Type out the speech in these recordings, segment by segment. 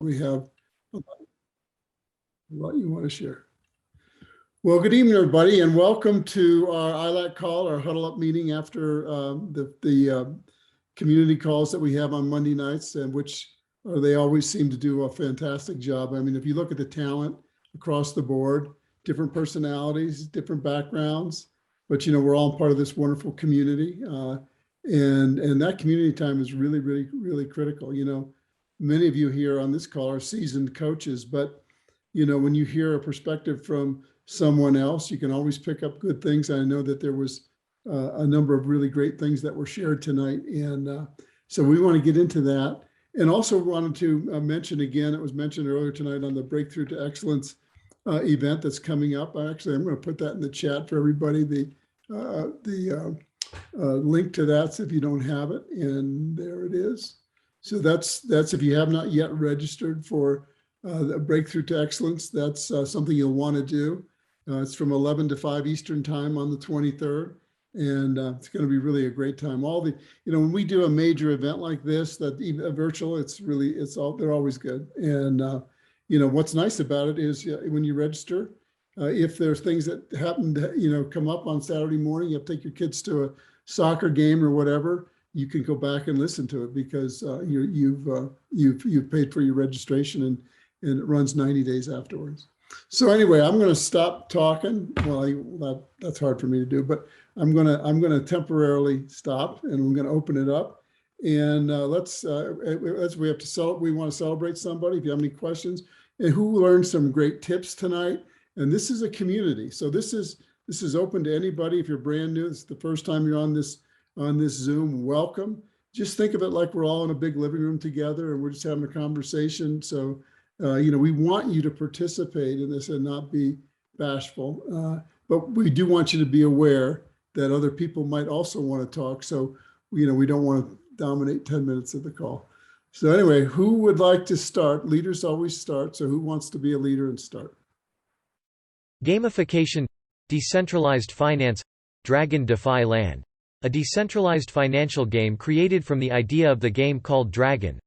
We have a lot you want to share. Well, good evening, everybody, and welcome to our ILAC call, our huddle up meeting after the community calls that we have on Monday nights, and which they always seem to do a fantastic job. I mean, if you look at the talent across the board, different personalities, different backgrounds, but we're all part of this wonderful community, and that community time is really, really, really critical. Many of you here on this call are seasoned coaches, but when you hear a perspective from someone else, you can always pick up good things. I know that there was a number of really great things that were shared tonight, and so we want to get into that. And also wanted to mention again, it was mentioned earlier tonight on the Breakthrough to Excellence event that's coming up. Actually, I'm going to put that in the chat for everybody. The link to that, if you don't have it, and there it is. So that's if you have not yet registered for the Breakthrough to Excellence, that's something you'll want to do. It's from 11 to 5 Eastern time on the 23rd. And it's going to be really a great time. When we do a major event like this, that virtual, they're always good. And what's nice about it is when you register, if there's things that happen to come up on Saturday morning, you have to take your kids to a soccer game or whatever, you can go back and listen to it because you've paid for your registration, and it runs 90 days afterwards. So anyway, I'm going to stop talking. Well, that's hard for me to do, but I'm going to temporarily stop, and I'm going to open it up. And we want to celebrate somebody. If you have any questions, and who learned some great tips tonight. And this is a community, so this is open to anybody. If you're brand new, it's the first time you're on this Zoom, welcome. Just think of it like we're all in a big living room together, and we're just having a conversation. So we want you to participate in this and not be bashful, but we do want you to be aware that other people might also want to talk. So, we don't want to dominate 10 minutes of the call. So anyway, who would like to start? Leaders always start. So who wants to be a leader and start? Gamification, decentralized finance, Dragon Defy Land. A decentralized financial game created from the idea of the game called Dragon.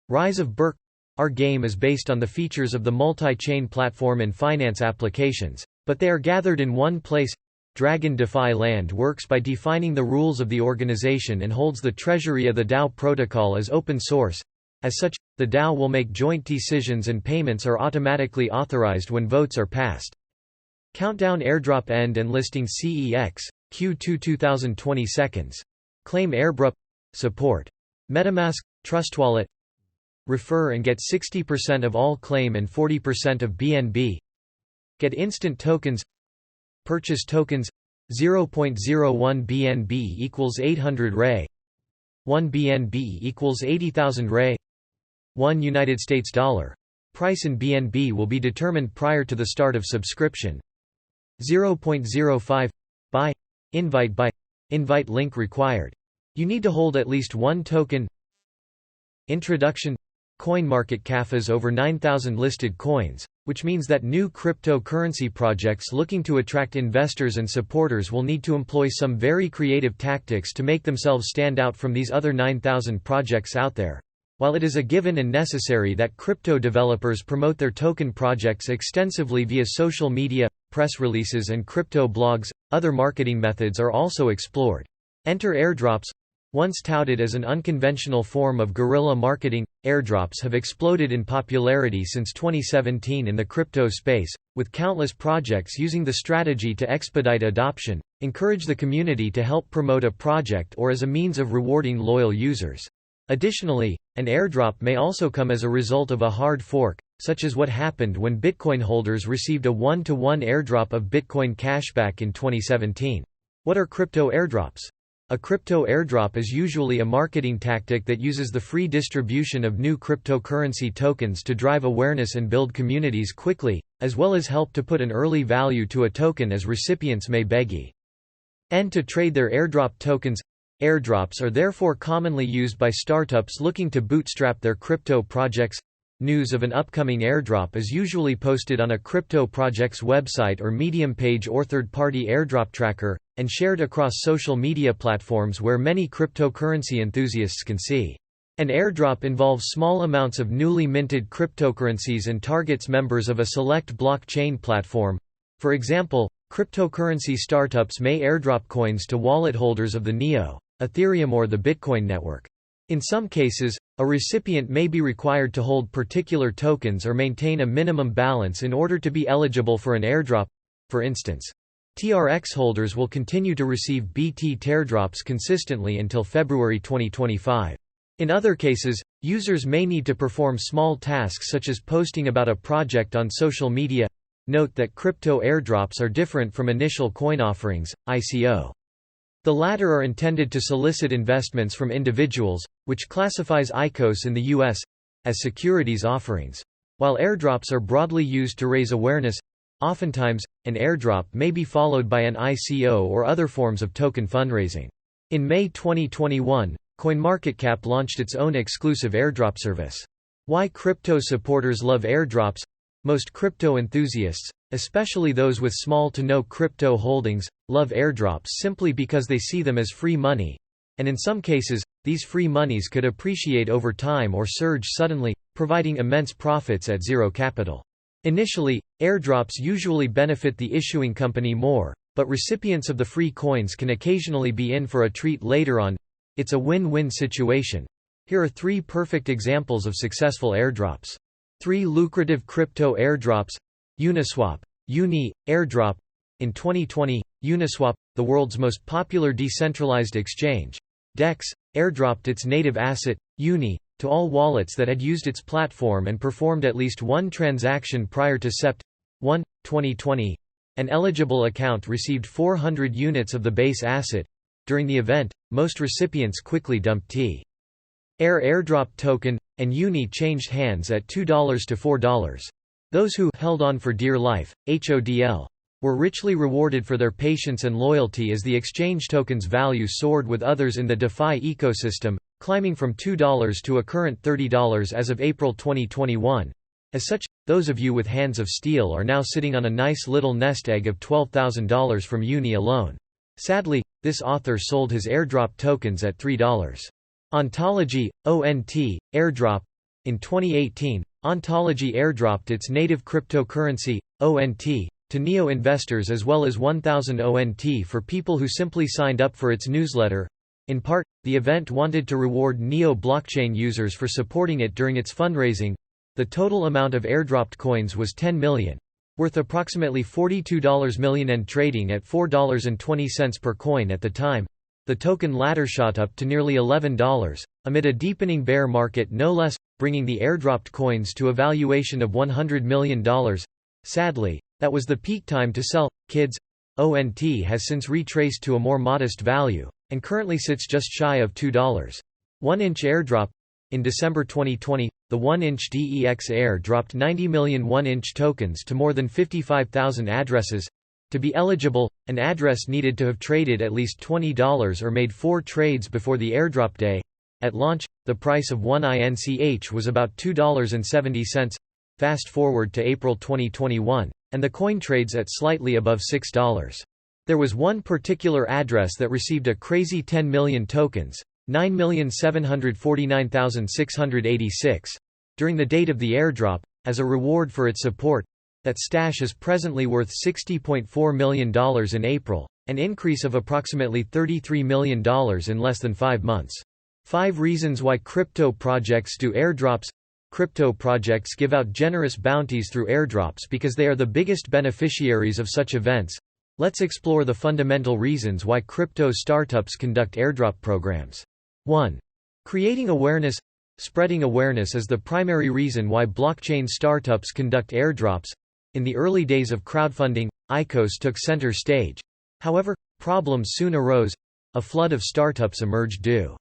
Rise of Burke. Our game is based on the features of the multi-chain platform in finance applications, but they are gathered in one place. Dragon Defy Land works by defining the rules of the organization and holds the treasury of the DAO protocol as open source. As such, the DAO will make joint decisions and payments are automatically authorized when votes are passed. Countdown airdrop end and listing CEX, Q2 2020 seconds. Claim airdrop. Support. MetaMask, TrustWallet. Refer and get 60% of all claim and 40% of BNB. Get instant tokens. Purchase tokens. 0.01 BNB equals 800 Ray. 1 BNB equals 80,000 Ray. 1 United States dollar. Price in BNB will be determined prior to the start of subscription. 0.05 Buy. Invite by. Invite link required. You need to hold at least one token. Introduction. CoinMarketCap has over 9,000 listed coins, which means that new cryptocurrency projects looking to attract investors and supporters will need to employ some very creative tactics to make themselves stand out from these other 9,000 projects out there. While it is a given and necessary that crypto developers promote their token projects extensively via social media, press releases and crypto blogs, other marketing methods are also explored. Enter airdrops. Once touted as an unconventional form of guerrilla marketing, airdrops have exploded in popularity since 2017 in the crypto space, with countless projects using the strategy to expedite adoption, encourage the community to help promote a project, or as a means of rewarding loyal users. Additionally, an airdrop may also come as a result of a hard fork, such as what happened when Bitcoin holders received a one-to-one airdrop of Bitcoin cashback in 2017. What are crypto airdrops? A crypto airdrop is usually a marketing tactic that uses the free distribution of new cryptocurrency tokens to drive awareness and build communities quickly, as well as help to put an early value to a token as recipients may beg to trade their airdrop tokens. Airdrops are therefore commonly used by startups looking to bootstrap their crypto projects. News of an upcoming airdrop is usually posted on a crypto project's website or Medium page or third-party airdrop tracker, and shared across social media platforms where many cryptocurrency enthusiasts can see. An airdrop involves small amounts of newly minted cryptocurrencies and targets members of a select blockchain platform. For example, cryptocurrency startups may airdrop coins to wallet holders of the NEO, Ethereum or the Bitcoin network. In some cases, a recipient may be required to hold particular tokens or maintain a minimum balance in order to be eligible for an airdrop. For instance, TRX holders will continue to receive BT teardrops consistently until February 2025. In other cases, users may need to perform small tasks such as posting about a project on social media. Note that crypto airdrops are different from initial coin offerings, ICO. The latter are intended to solicit investments from individuals, which classifies ICOs in the U.S. as securities offerings. While airdrops are broadly used to raise awareness, oftentimes, an airdrop may be followed by an ICO or other forms of token fundraising. In May 2021, CoinMarketCap launched its own exclusive airdrop service. Why crypto supporters love airdrops? Most crypto enthusiasts, especially those with small to no crypto holdings, love airdrops simply because they see them as free money. And in some cases, these free monies could appreciate over time or surge suddenly, providing immense profits at zero capital. Initially, airdrops usually benefit the issuing company more, but recipients of the free coins can occasionally be in for a treat later on. It's a win-win situation. Here are 3 perfect examples of successful airdrops. 3 lucrative crypto airdrops. Uniswap. Uni, airdrop. In 2020, Uniswap, the world's most popular decentralized exchange, DEX, airdropped its native asset, Uni, to all wallets that had used its platform and performed at least one transaction prior to Sept. 1, 2020. An eligible account received 400 units of the base asset. During the event, most recipients quickly dumped T. Airdrop token, and Uni changed hands at $2 to $4. Those who held on for dear life, HODL, were richly rewarded for their patience and loyalty as the exchange token's value soared with others in the DeFi ecosystem, climbing from $2 to a current $30 as of April 2021. As such, those of you with hands of steel are now sitting on a nice little nest egg of $12,000 from Uni alone. Sadly, this author sold his airdrop tokens at $3. Ontology, ONT, airdrop. In 2018, Ontology airdropped its native cryptocurrency, ONT, to NEO investors as well as 1,000 ONT for people who simply signed up for its newsletter. In part, the event wanted to reward NEO blockchain users for supporting it during its fundraising. The total amount of airdropped coins was 10 million, worth approximately $42 million and trading at $4.20 per coin at the time. The token later shot up to nearly $11, amid a deepening bear market no less, bringing the airdropped coins to a valuation of $100 million. Sadly, that was the peak time to sell. Kids. ONT has since retraced to a more modest value, and currently sits just shy of $2. 1-inch airdrop. In December 2020, the 1-inch DEX Air dropped 90 million 1-inch tokens to more than 55,000 addresses. To be eligible, an address needed to have traded at least $20 or made 4 trades before the airdrop day. At launch, the price of 1 INCH was about $2.70. Fast forward to April 2021, and the coin trades at slightly above $6. There was one particular address that received a crazy 10 million tokens, 9,749,686, during the date of the airdrop, as a reward for its support. That stash is presently worth $60.4 million in April, an increase of approximately $33 million in less than 5 months. 5 reasons why crypto projects do airdrops. Crypto projects give out generous bounties through airdrops because they are the biggest beneficiaries of such events. Let's explore the fundamental reasons why crypto startups conduct airdrop programs. 1. Creating awareness. Spreading awareness is the primary reason why blockchain startups conduct airdrops. In the early days of crowdfunding, ICOs took center stage. However, problems soon arose. A flood of startups emerged due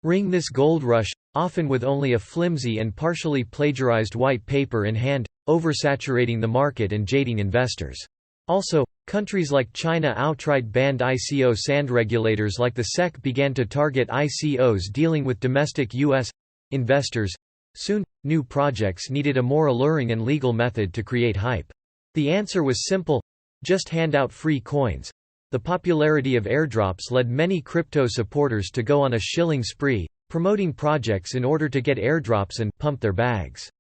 ring this gold rush, often with only a flimsy and partially plagiarized white paper in hand, oversaturating the market and jading investors. Also, countries like China outright banned ICO and regulators like the SEC began to target ICOs dealing with domestic U.S. investors. Soon, new projects needed a more alluring and legal method to create hype. The answer was simple: just hand out free coins. The popularity of airdrops led many crypto supporters to go on a shilling spree, promoting projects in order to get airdrops and pump their bags.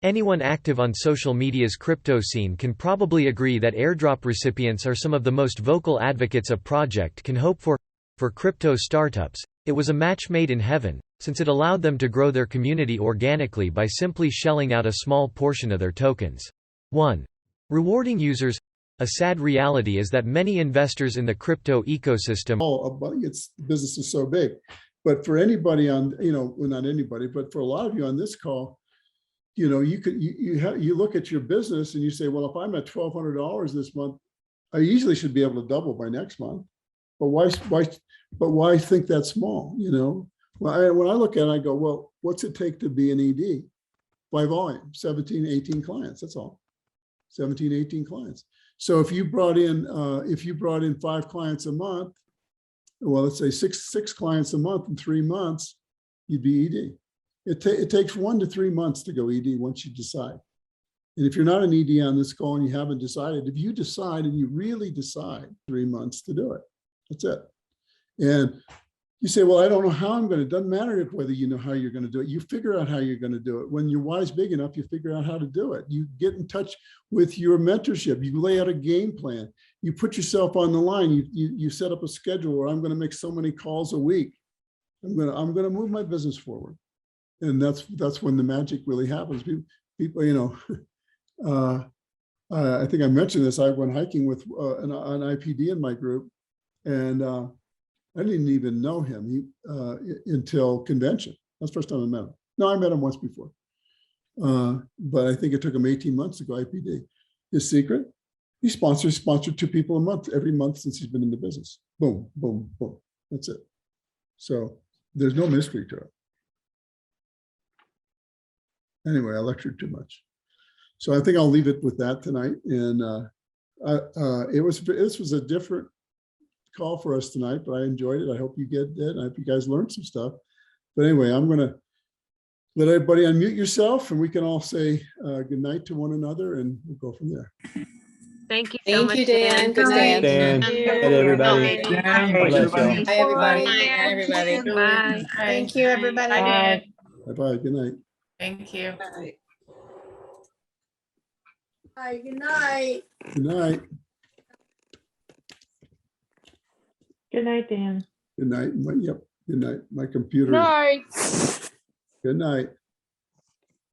Anyone active on social media's crypto scene can probably agree that airdrop recipients are some of the most vocal advocates a project can hope for. For crypto startups, it was a match made in heaven, since it allowed them to grow their community organically by simply shelling out a small portion of their tokens. 1. Rewarding users. A sad reality is that many investors in the crypto ecosystem business is so big. But for anybody on, well, not anybody, but for a lot of you on this call, you look at your business and you say, well, if I'm at $1,200 this month, I easily should be able to double by next month. But why think that small? When I look at it, I go, well, what's it take to be an ED? By volume, 17, 18 clients. That's all. 17, 18 clients. So if you brought in 5 clients a month, well, let's say six clients a month in 3 months, you'd be ED. It takes 1 to 3 months to go ED once you decide. And if you're not an ED on this call and you haven't decided, if you decide and you really decide, 3 months to do it. That's it. And you say, well, I don't know how I'm going to. It doesn't matter whether you know how you're going to do it. You figure out how you're going to do it. When your why's big enough, you figure out how to do it. You get in touch with your mentorship. You lay out a game plan. You put yourself on the line. You set up a schedule where I'm going to make so many calls a week. I'm going to move my business forward. And that's when the magic really happens. People, I think I mentioned this. I went hiking with an IPD in my group, and I didn't even know him until convention. That's the first time I met him. No, I met him once before, but I think it took him 18 months to go IPD. His secret: he sponsored 2 people a month every month since he's been in the business. Boom, boom, boom. That's it. So there's no mystery to it. Anyway, I lectured too much. So I think I'll leave it with that tonight. And this was a different call for us tonight, but I enjoyed it. I hope you get it. I hope you guys learned some stuff. But anyway, I'm going to let everybody unmute yourself and we can all say good night to one another and we'll go from there. Thank you so much, Dan. Good night. Dan. Good night, everybody. Bye, everybody. Bye, everybody. Bye. Thank you, everybody. Bye-bye. Good night. Thank you. Hi, good night. Good night. Good night, Dan. Good night. Yep. Good night. My computer. Night. Good night.